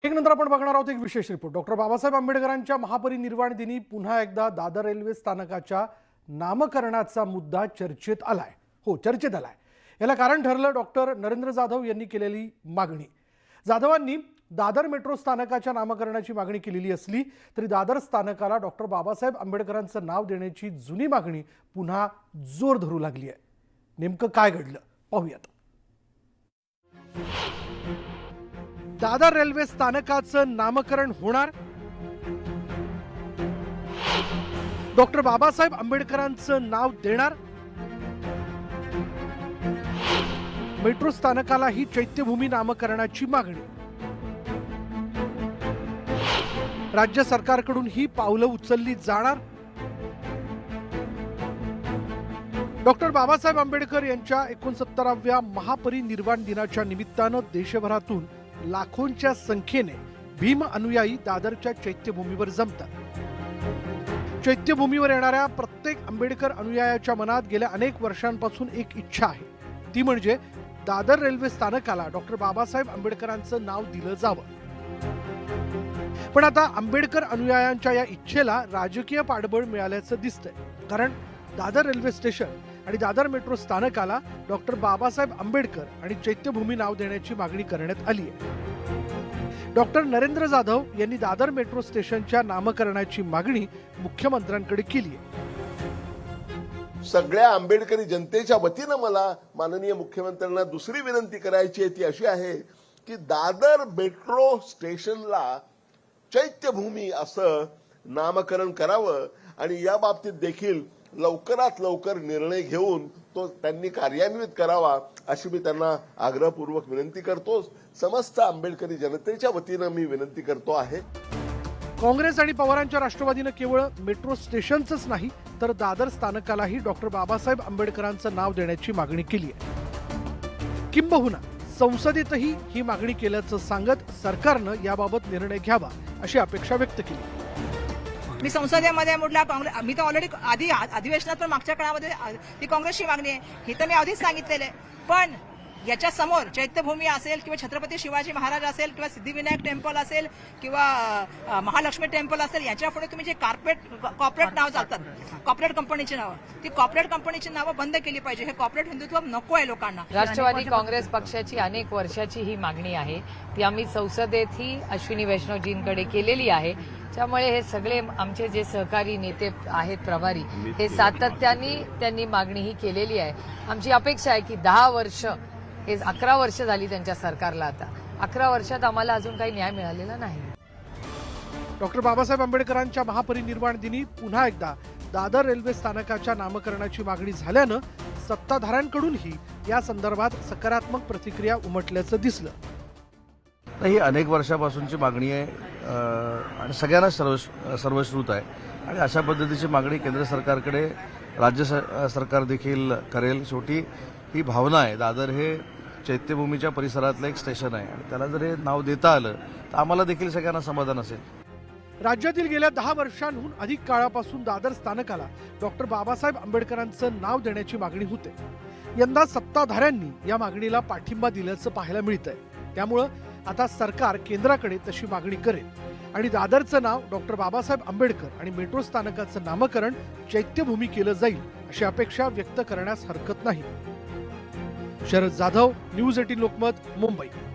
एक नंतर आपण बघणार आहोत एक विशेष रिपोर्ट। डॉक्टर बाबासाहेब आंबेडकरांच्या महापरिनिर्वाण दिनी पुन्हा एकदा दादर रेल्वे स्थानकाच्या नामकरणाचा मुद्दा चर्चेत आलाय। चर्चेत आलाय। याला कारण ठरलं डॉक्टर नरेंद्र जाधव यांनी केलेली मागणी। जाधवांनी दादर मेट्रो स्थानकाच्या नामकरणाची मागणी केलेली असली तरी दादर स्थानकाला डॉक्टर बाबासाहेब आंबेडकरांचं नाव देण्याची जुनी मागणी पुन्हा जोर धरू लागली आहे। नेमकं काय घडलं पाहूयात। दादर रेल्वे स्थानकाचं नामकरण होणार, डॉक्टर बाबासाहेब आंबेडकरांचं नाव देणार, मेट्रो स्थानकाला ही चैत्यभूमी नामकरणाची मागणी। राज्य सरकारकडून ही पावलं उचलली जाणार। डॉक्टर बाबासाहेब आंबेडकर यांच्या 69व्या महापरिनिर्वाण दिनाच्या निमित्तानं देशभरातून लाखोंच्या संख्येने भीम अनुयायी दादरच्या चैत्यभूमीवर जमतात। चैत्यभूमीवर येणाऱ्या प्रत्येक आंबेडकर अनुयायाच्या मनात गेल्या अनेक वर्षांपासून एक इच्छा आहे, ती म्हणजे दादर रेल्वे स्थानकाला डॉक्टर बाबासाहेब आंबेडकरांचं नाव दिलं जावं। पण आता आंबेडकर अनुयायांच्या या इच्छेला राजकीय पाठबळ मिळाल्याचं दिसतंय, कारण दादर रेल्वे स्टेशन आणि दादर मेट्रो स्थानकाला डॉक्टर बाबासाहेब आंबेडकर आणि चैत्यभूमी नाव देण्याची मागणी करण्यात आली आहे। डॉक्टर नरेंद्र जाधव यांनी दादर मेट्रो स्टेशनच्या नामकरणाची मागणी मुख्यमंत्र्यांकडे केली आहे। सगळ्या आंबेडकरी जनतेच्या वतीनं मला माननीय मुख्यमंत्र्यांना दुसरी विनंती करायची आहे, ती अशी आहे की दादर मेट्रो स्टेशनला चैत्यभूमी असं नामकरण करावं आणि या बाबतीत देखील लवकरात लवकर निर्णय घेऊन तो त्यांनी कार्यान्वित करावा अशी मी त्यांना आग्रहपूर्वक विनंती करतो। समस्त आंबेडकरी जनतेच्या वतीनं मी विनंती करतो आहे। काँग्रेस आणि पवारांच्या राष्ट्रवादीनं केवळ मेट्रो स्टेशनच नाही तर दादर स्थानकालाही डॉक्टर बाबासाहेब आंबेडकरांचं नाव देण्याची मागणी केली आहे। किंबहुना संसदेतही ही मागणी केल्याचं सांगत सरकारनं याबाबत निर्णय घ्यावा अशी अपेक्षा व्यक्त केली। मी संसदेमध्ये म्हटलं काँग्रेस, मी तर ऑलरेडी आधी अधिवेशनात पण मागच्या काळामध्ये ती काँग्रेसची मागणी आहे, हे तर मी आधीच सांगितलेलं आहे। पण याच्या समोर चैत्यभूमी असेल किंवा छत्रपती शिवाजी महाराज असेल किंवा सिद्धिविनायक टेम्पल असेल किंवा महालक्ष्मी टेम्पल असेल, याच्या पुढे तुम्ही जे कॉर्पोरेट नाव चालतात, कॉर्पोरेट कंपनीची नावं, ती कॉर्पोरेट कंपनीची नावं बंद केली पाहिजे। हे कॉर्पोरेट हिंदुत्व नको आहे लोकांना। राष्ट्रवादी काँग्रेस पक्षाची अनेक वर्षाची ही मागणी आहे, ती आम्ही संसदेतही अश्विनी वैष्णवजींकडे केलेली आहे। त्यामुळे हे सगळे आमचे जे सहकारी नेते आहेत प्रभारी, हे सातत्याने त्यांनी मागणी ही केलेली आहे। आमची अपेक्षा आहे की 10 वर्ष, हे 11 वर्ष झाली त्यांच्या सरकारला, आता 11 वर्षात आम्हाला अजून काही न्याय मिळालेला नाही। डॉक्टर बाबासाहेब आंबेडकरांच्या महापरिनिर्वाण दिनी पुन्हा एकदा दादर रेल्वे स्थानकाच्या नामकरणाची मागणी झाल्यानं सत्ताधाऱ्यांकडूनही या संदर्भात सकारात्मक प्रतिक्रिया उमटल्याचं दिसलं। ही अनेक वर्षापासूनची मागणी आहे आणि सगळ्यांना सर्वश्रुत आहे आणि अशा पद्धतीची मागणी केंद्र सरकारकडे राज्य सरकार देखील करेल। शेवटी ही भावना आहे, दादर हे चैत्यभूमीच्या परिसरातलं एक स्टेशन आहे आणि त्याला जर हे नाव देता आलं तर आम्हाला देखील सगळ्यांना समाधान असेल। राज्यातील गेल्या 10 वर्षांहून अधिक काळापासून दादर स्थानकाला डॉक्टर बाबासाहेब आंबेडकरांचं नाव देण्याची मागणी होते। यंदा सत्ताधाऱ्यांनी या मागणीला पाठिंबा दिल्याचं पाहायला मिळतंय। त्यामुळं आता सरकार केंद्राकडे तशी मागणी करेल आणि दादरचं नाव डॉक्टर बाबासाहेब आंबेडकर आणि मेट्रो स्थानकाचं नामकरण चैत्यभूमी केलं जाईल अशी अपेक्षा व्यक्त करण्यास हरकत नाही। शरद जाधव, न्यूज 18 लोकमत, मुंबई।